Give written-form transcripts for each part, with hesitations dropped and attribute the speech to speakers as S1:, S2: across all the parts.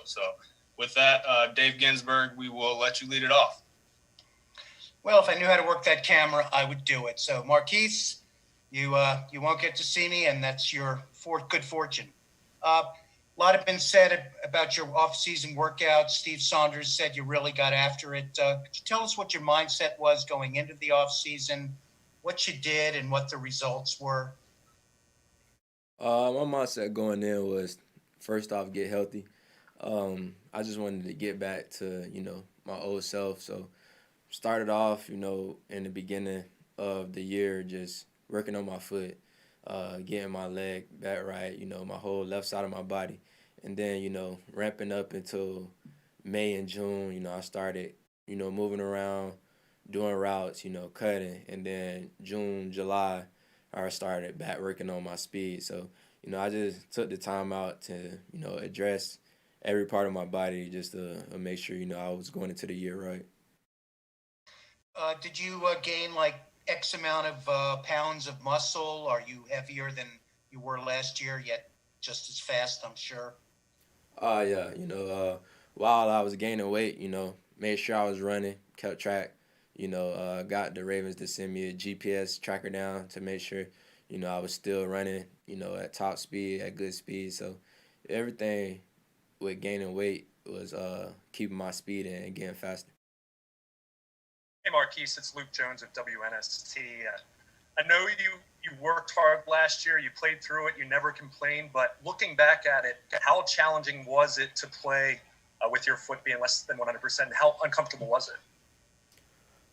S1: So with that, Dave Ginsburg, we will let you lead it off.
S2: Well, if I knew how to work that camera, I would do it. So, Marquise, you won't get to see me, and that's your good fortune. A lot have been said about your off-season workouts. Steve Saunders said you really got after it. Could you tell us what your mindset was going into the off-season, what you did, and what the results were?
S3: My mindset going in was first off get healthy. I just wanted to get back to my old self. So started off in the beginning of the year just working on my foot, getting my leg back right. My whole left side of my body, and then ramping up until May and June. I started moving around, doing routes, cutting, and then June, July, I started back working on my speed. So, I just took the time out to, address every part of my body just to make sure, I was going into the year right.
S2: Did you gain like X amount of pounds of muscle? Are you heavier than you were last year, yet just as fast, I'm sure?
S3: Yeah, while I was gaining weight, made sure I was running, kept track. Got the Ravens to send me a GPS tracker down to make sure, I was still running, at top speed, at good speed. So everything with gaining weight was keeping my speed and getting faster.
S4: Hey, Marquise, it's Luke Jones of WNST. I know you worked hard last year. You played through it. You never complained. But looking back at it, how challenging was it to play with your foot being less than 100%? How uncomfortable was it?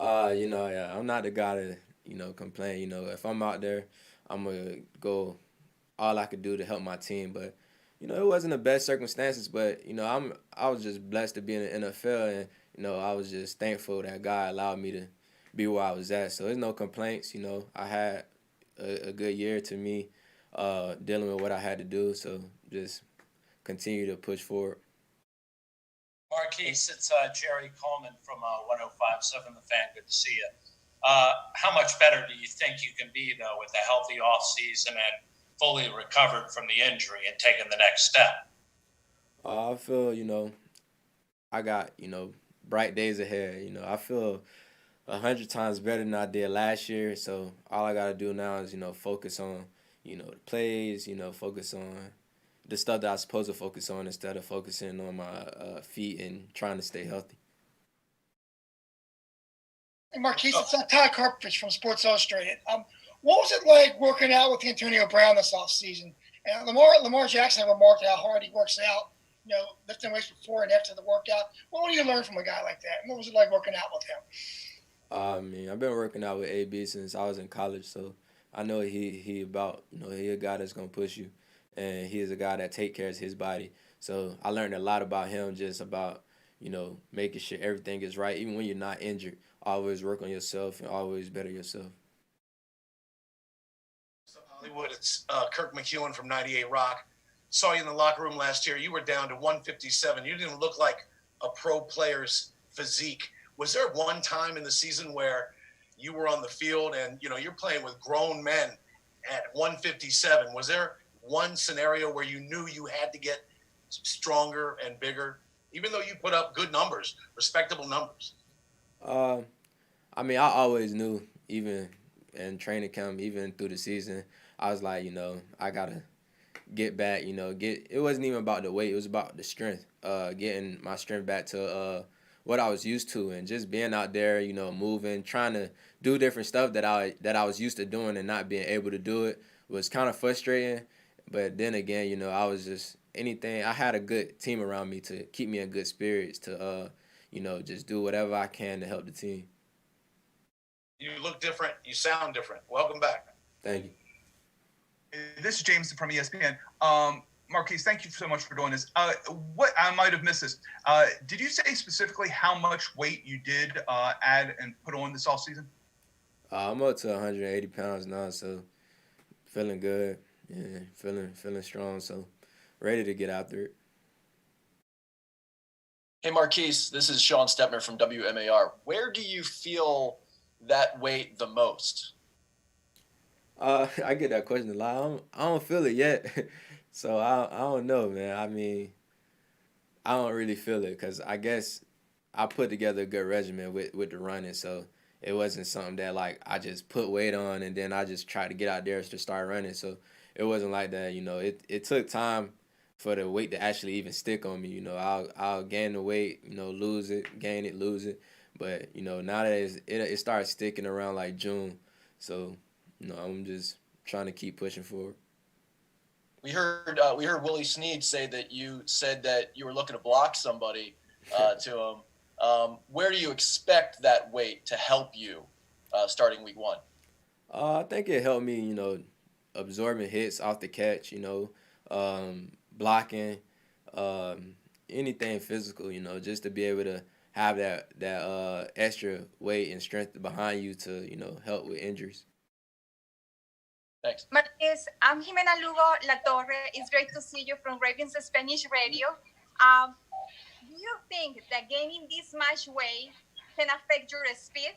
S3: Yeah, I'm not the guy to, complain. If I'm out there, I'm gonna go all I could do to help my team. But it wasn't the best circumstances. But I was just blessed to be in the NFL, and I was just thankful that God allowed me to be where I was at. So there's no complaints. I had a good year to me, dealing with what I had to do. So just continue to push forward.
S5: Marquise, it's Jerry Coleman from 105.7 The Fan. Good to see you. How much better do you think you can be, though, with a healthy offseason and fully recovered from the injury and taking the next step?
S3: I feel, I got, bright days ahead. I feel 100 times better than I did last year. So all I gotta do now is focus on the plays. Focus on the stuff that I'm supposed to focus on instead of focusing on my feet and trying to stay healthy.
S6: Hey, Marquise, it's Todd Karpovich from Sports Illustrated. What was it like working out with Antonio Brown this offseason? And Lamar Jackson remarked how hard he works out, lifting weights before and after the workout. What do you learn from a guy like that? And what was it like working out with him?
S3: I mean, I've been working out with AB since I was in college, so I know he about he a guy that's gonna push you, and he is a guy that take care of his body. So I learned a lot about him, just about making sure everything is right, even when you're not injured. Always work on yourself and always better yourself.
S7: Hollywood, it's Kirk McEwen from 98 Rock. Saw you in the locker room last year. You were down to 157. You didn't look like a pro player's physique. Was there one time in the season where you were on the field and you're playing with grown men at 157? Was there one scenario where you knew you had to get stronger and bigger, even though you put up good numbers, respectable numbers?
S3: I mean, I always knew, even in training camp, even through the season, I was like, I gotta get back. It wasn't even about the weight; it was about the strength. Getting my strength back to what I was used to, and just being out there, moving, trying to do different stuff that I was used to doing, and not being able to do it was kind of frustrating. But then again, I was just anything. I had a good team around me to keep me in good spirits to just do whatever I can to help the team.
S7: You look different. You sound different. Welcome back.
S3: Thank you.
S4: This is James from ESPN. Marquise, thank you so much for doing this. What I might have missed this. Did you say specifically how much weight you did add and put on this offseason?
S3: I'm up to 180 pounds now, so feeling good. Yeah, feeling strong. So ready to get after it.
S8: Hey, Marquise, this is Sean Stepner from WMAR. Where do you feel that weight the most?
S3: I get that question a lot. I don't feel it yet, so I don't know, man. I mean, I don't really feel it because I guess I put together a good regimen with the running, so it wasn't something that like I just put weight on and then I just tried to get out there to start running. So it wasn't like that. It took time for the weight to actually even stick on me. I'll gain the weight, lose it, gain it, lose it. But now that it starts sticking around like June, so I'm just trying to keep pushing forward.
S8: We heard Willie Snead say that you said that you were looking to block somebody to him. Where do you expect that weight to help you starting week 1?
S3: I think it helped me, absorbing hits off the catch, blocking, anything physical, just to be able to have that extra weight and strength behind you to, help with injuries.
S8: Thanks.
S9: Marquise, I'm Jimena Lugo La Torre. It's great to see you from Ravens Spanish Radio. Do you think that gaining this much weight can affect your speed?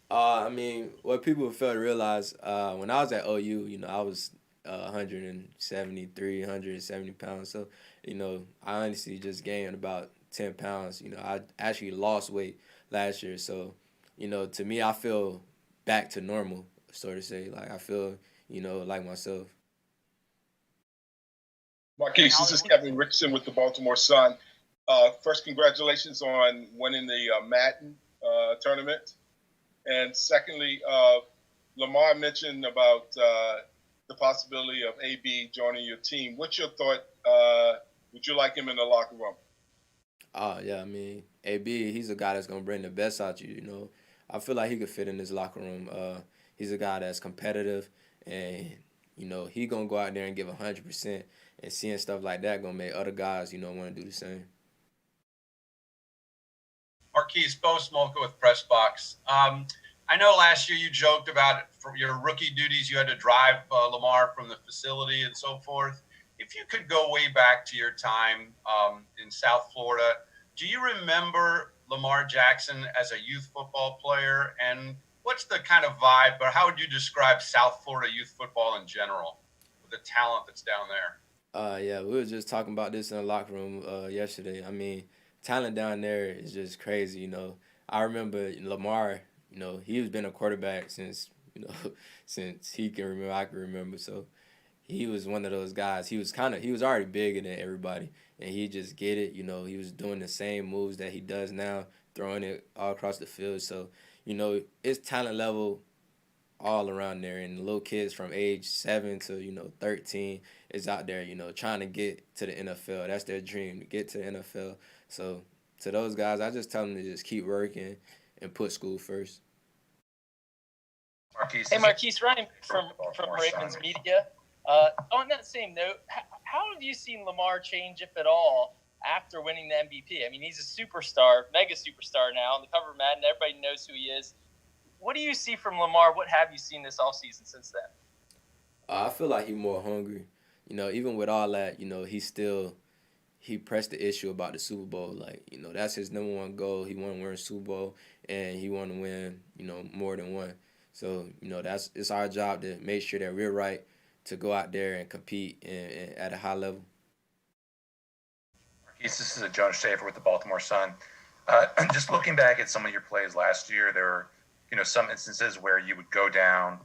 S3: I mean, what people fail to realize, when I was at OU, I was 173, 170 pounds. So, I honestly just gained about 10 pounds. I actually lost weight last year. So, to me, I feel back to normal, so to say. Like, I feel, like myself.
S10: Marquise, this is Kevin Richardson with the Baltimore Sun. First, congratulations on winning the Madden tournament. And secondly, Lamar mentioned about the possibility of AB joining your team. What's your thought? Would you like him in the locker room?
S3: Oh, yeah, I mean, AB, he's a guy that's going to bring the best out you. I feel like he could fit in this locker room. He's a guy that's competitive, and, he going to go out there and give 100%, and seeing stuff like that going to make other guys, want to do the same.
S11: Marquise, Bo Smolka with Press Box. I know last year you joked about for your rookie duties you had to drive Lamar from the facility and so forth. If you could go way back to your time in South Florida, do you remember Lamar Jackson as a youth football player? And what's the kind of vibe, or how would you describe South Florida youth football in general, with the talent that's down there?
S3: Yeah, we were just talking about this in the locker room yesterday. I mean, talent down there is just crazy. I remember Lamar. He's been a quarterback since since he can remember. I can remember. So he was one of those guys. He was already bigger than everybody, and he just get it. He was doing the same moves that he does now, throwing it all across the field. So it's talent level all around there, and the little kids from age 7 to 13 is out there, trying to get to the NFL. That's their dream, to get to the NFL. So to those guys, I just tell them to just keep working and put school first.
S11: Marquise,
S12: hey, Marquise, Ryan from Ravens Media. On that same note, how have you seen Lamar change, if at all, after winning the MVP? I mean, he's a superstar, mega superstar now on the cover of Madden. Everybody knows who he is. What do you see from Lamar? What have you seen this offseason since then?
S3: I feel like he's more hungry. Even with all that, he pressed the issue about the Super Bowl. Like, that's his number one goal. He want to win a Super Bowl, and he want to win, more than one. So, it's our job to make sure that we're right to go out there and compete and at a high level.
S13: Marquise, this is Jonas Schaefer with the Baltimore Sun. Just looking back at some of your plays last year, there were, some instances where you would go down,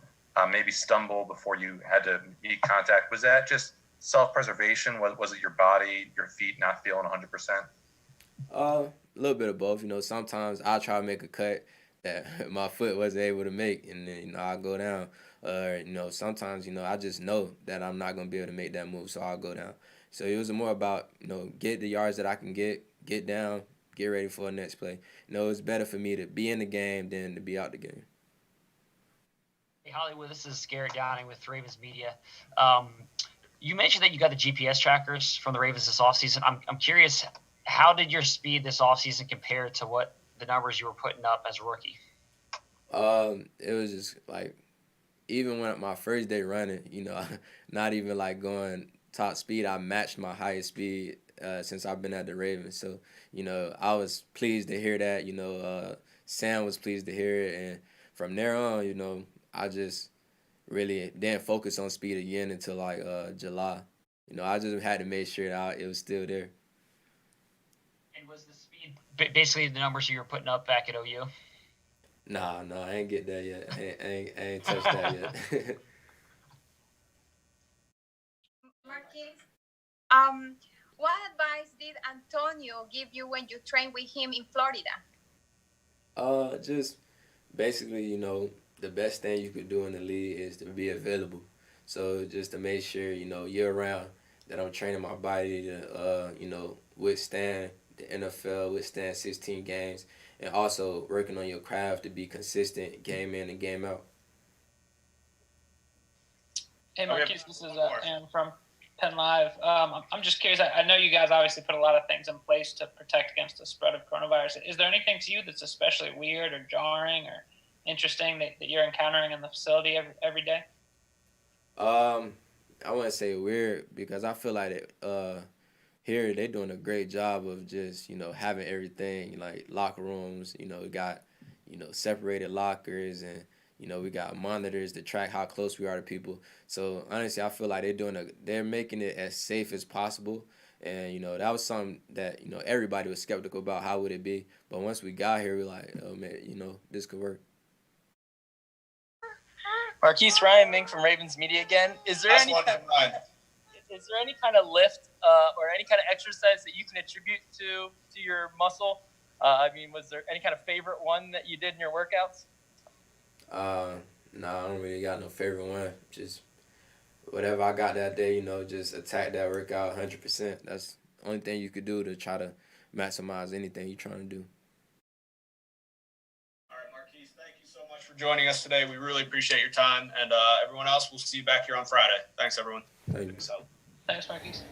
S13: maybe stumble before you had to meet contact. Was that just self-preservation? Was it your body, your feet not feeling 100%?
S3: A little bit of both. Sometimes I'll try to make a cut that my foot wasn't able to make, and then, I'll go down. Sometimes, I just know that I'm not going to be able to make that move, so I'll go down. So it was more about, get the yards that I can get down, get ready for the next play. It's better for me to be in the game than to be out the game.
S14: Hey, Hollywood, this is Garrett Downing with Ravens Media. You mentioned that you got the GPS trackers from the Ravens this offseason. I'm curious, how did your speed this offseason compare to what the numbers you were putting up as a rookie?
S3: It was just like, even when my first day running, not even like going top speed, I matched my highest speed since I've been at the Ravens. So, I was pleased to hear that. Sam was pleased to hear it. And from there on, I just really didn't focus on speed again until like July. I just had to make sure that it was still there.
S14: was the speed basically the numbers you were putting up back at OU?
S3: Nah, I ain't get that yet. I ain't touched that yet.
S9: Marquise, what advice did Antonio give you when you trained with him in Florida?
S3: Just basically, the best thing you could do in the league is to be available. So just to make sure, year round that I'm training my body to, withstand the NFL, withstand 16 games, and also working on your craft to be consistent game in and game out.
S15: Hey, Marquise, this is Aaron from Penn Live. I'm just curious. I know you guys obviously put a lot of things in place to protect against the spread of coronavirus. Is there anything to you that's especially weird or jarring or interesting that you're encountering in the facility every day?
S3: I wouldn't say weird because I feel like here they're doing a great job of just having everything like locker rooms. We got separated lockers and we got monitors to track how close we are to people. So honestly, I feel like they're making it as safe as possible. And that was something that everybody was skeptical about. How would it be? But once we got here, we're like, oh man, this could work.
S12: Marquise, Ryan Mink from Ravens Media again. Is there any kind of lift or any kind of exercise that you can attribute to your muscle? Was there any kind of favorite one that you did in your workouts?
S3: No, I don't really got no favorite one. Just whatever I got that day, just attack that workout 100%. That's the only thing you could do to try to maximize anything you're trying to do.
S1: All right, Marquise, thank you so much for joining us today. We really appreciate your time. And everyone else, we'll see you back here on Friday. Thanks, everyone.
S3: Thank you.
S15: Thanks, Marquise.